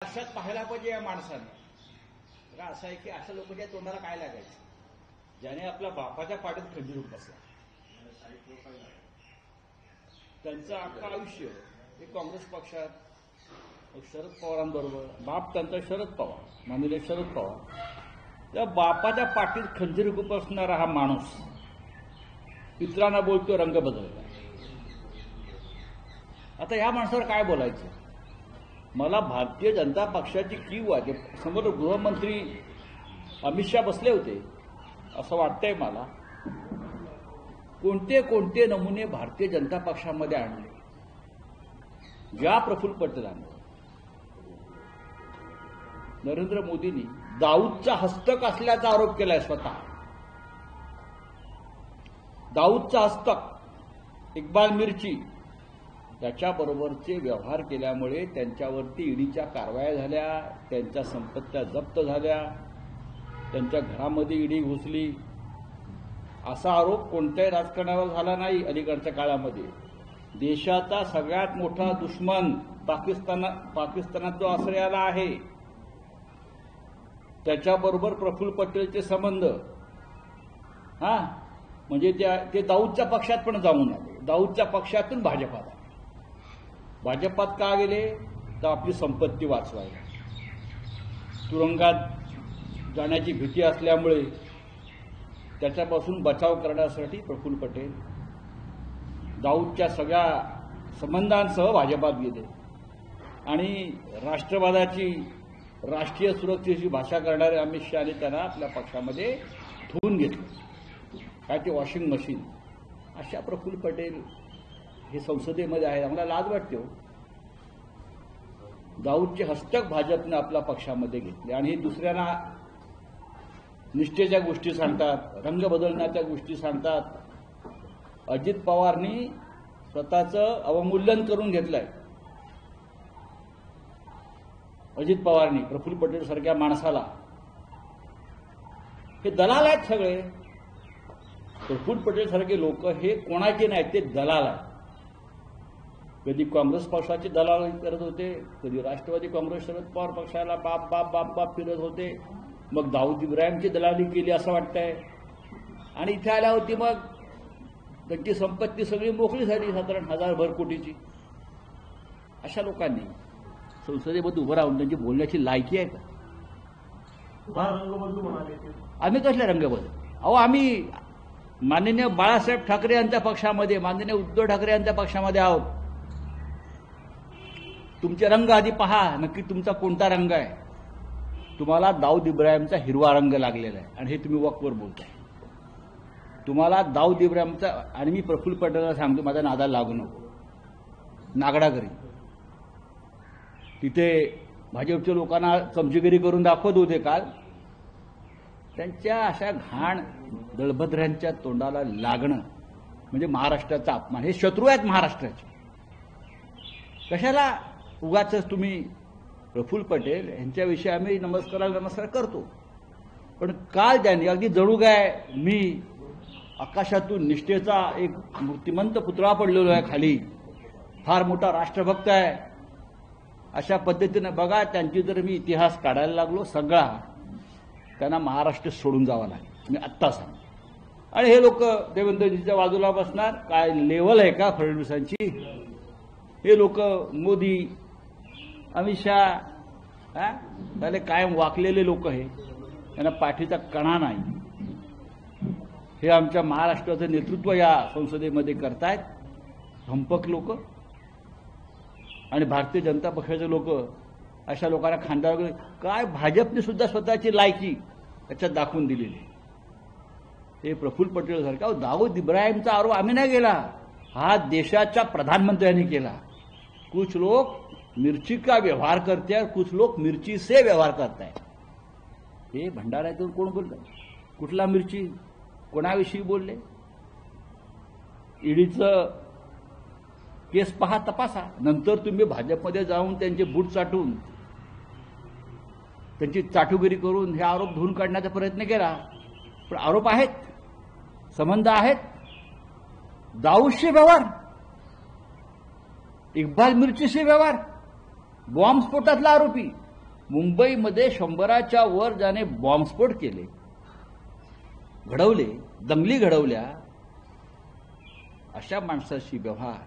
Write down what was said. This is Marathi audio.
अशात पाहायला पाहिजे या माणसाने. असं आहे की अशा लोकांच्या तोंडाला काय लागायचं ज्याने आपल्या बापाच्या पाठीत खंजीर बसला. त्यांचं अख्खं आयुष्य हे काँग्रेस पक्षात शरद पवारांबरोबर, बाप त्यांचा शरद पवार, माननीय शरद पवार, त्या बापाच्या पाठीत खंजीर बसणारा हा माणूस पित्रांना बोलतो रंग बदलला. आता या माणसावर काय बोलायचं. मला भारतीय जनता पक्षाची कीव आहे. समोर गृहमंत्री अमित शहा बसले होते असं वाटतंय मला. कोणते कोणते नमुने भारतीय जनता पक्षामध्ये आणले. ज्या प्रफुल्ल पटेलांनी, नरेंद्र मोदींनी दाऊदचा हस्तक असल्याचा आरोप केलाय. स्वतः दाऊदचा हस्तक, इक्बाल मिर्ची त्याच्याबरोबरचे व्यवहार केल्यामुळे त्यांच्यावरती ईडीच्या कारवाया झाल्या, त्यांच्या संपत्त्या जप्त झाल्या, त्यांच्या घरामध्ये ईडी घुसली. असा आरोप कोणत्याही राजकारणावर झाला नाही अलीकडच्या काळामध्ये. देशाचा सगळ्यात मोठा दुश्मन पाकिस्तानात जो आश्रयाला आहे त्याच्याबरोबर प्रफुल्ल पटेलचे संबंध, म्हणजे ते दाऊदच्या पक्षात पण जाऊन आले. दाऊदच्या पक्षातून भाजपात, भाजपात का गेले तर आपली संपत्ती वाचवायला. तुरुंगात जाण्याची भीती असल्यामुळे त्याच्यापासून बचाव करण्यासाठी प्रफुल्ल पटेल दाऊदच्या सगळ्या संबंधांसह भाजपात गेले आणि राष्ट्रवादाची, राष्ट्रीय सुरक्षेची भाषा करणारे अमित शहाने त्यांना आपल्या पक्षामध्ये ठेवून घेतलं. काय ते वॉशिंग मशीन. अशा प्रफुल्ल पटेल हे संसदेमध्ये आहे. आम्हाला लाज वाटते हो. दाऊदचे हस्तक भाजपने आपल्या पक्षामध्ये घेतले आणि दुसऱ्यांना निष्ठेच्या गोष्टी सांगतात, रंग बदलण्याच्या गोष्टी सांगतात. अजित पवारनी स्वतःचं अवमूल्यन करून घेतलंय. अजित पवारनी प्रफुल्ल पटेल सारख्या माणसाला, हे दलाल आहेत सगळे. प्रफुल्ल पटेल सारखे लोक हे कोणाचे नाहीत, ते दलाल आहेत. कधी काँग्रेस पक्षाचे दलाल करत होते, कधी राष्ट्रवादी काँग्रेस शरद पवार पक्षाला बाप बाप बाप बाप फिरत होते. मग दाऊद इब्राहिमची दलाली केली असं वाटतंय. आणि इथे आल्यावरती मग त्यांची संपत्ती सगळी मोकळी झाली, साधारण 1000 कोटीची. अशा लोकांनी संसदेमध्ये उभं राहून त्यांची बोलण्याची लायकी आहे का? आम्ही कसले रंगबदल? अहो, आम्ही माननीय बाळासाहेब ठाकरे यांच्या पक्षामध्ये, माननीय उद्धव ठाकरे यांच्या पक्षामध्ये आहोत. तुमचे रंग आधी पहा, नक्की तुमचा कोणता रंग आहे. तुम्हाला दाऊद इब्राहिमचा हिरवा रंग लागलेला आहे आणि हे तुम्ही वक्तवर बोलताय. तुम्हाला दाऊद इब्राहिमचा, आणि मी प्रफुल्ल पटेलला सांगतो माझ्या नादाला लागू नको. नागडागरी तिथे भाजपच्या लोकांना चमचेगिरी करून दाखवत होते काल. त्यांच्या अशा घाण दळभद्रांच्या तोंडाला लागणं म्हणजे महाराष्ट्राचा अपमान. हे शत्रू आहेत महाराष्ट्राचे. कशाला उगाच तुम्ही प्रफुल्ल पटेल यांच्याविषयी आम्ही नमस्कार करतो, पण काल त्यांनी अगदी जणू काय मी आकाशातून निष्ठेचा एक मूर्तिमंत पुतळा पडलेलो आहे खाली, फार मोठा राष्ट्रभक्त आहे, अशा पद्धतीनं बघा. त्यांची जर मी इतिहास काढायला लागलो सगळा, त्यांना महाराष्ट्र सोडून जावा लागेल, मी आत्ता सांग. आणि हे लोक देवेंद्रजीच्या बाजूला बसणार. काय लेवल आहे का फडणवीसांची? हे लोक मोदी, अमित शहा त्याला कायम वाकलेले लोक हे, त्यांना पाठीचा कणा नाही. हे आमच्या महाराष्ट्राचं नेतृत्व या संसदेमध्ये करतायत धंपक लोक. आणि भारतीय जनता पक्षाचे लोक अशा लोकांना खांद्यावर, काय भाजपने सुद्धा स्वतःची लायकी त्याच्यात दाखवून दिलेली. हे प्रफुल्ल पटेल सारखा दाऊद इब्राहिमचा आरोप आम्ही नाही केला, हा देशाच्या प्रधानमंत्र्यांनी केला. कुछ लोग मिर्ची का व्यवहार करते हैं, कुछ लोग मिर्ची से व्यवहार करते हैं. हे भंडाऱ्यातून कोण बोललं? कुठला मिर्ची? कोणाविषयी बोलले? ईडीचं केस पहा, तपासा. नंतर तुम्ही भाजपमध्ये जाऊन त्यांचे बूट चाटून, त्यांची चाटुगिरी करून हे आरोप धुवून काढण्याचा प्रयत्न केला. पण आरोप आहेत, संबंध आहेत. दाऊदशी व्यवहार, इक्बाल मिर्चीशी व्यवहार, बॉम्बस्फोटातला आरोपी, मुंबईमध्ये 100च्या वर ज्याने बॉम्बस्फोट केले, घडवले, दंगली घडवल्या, अशा माणसाशी व्यवहार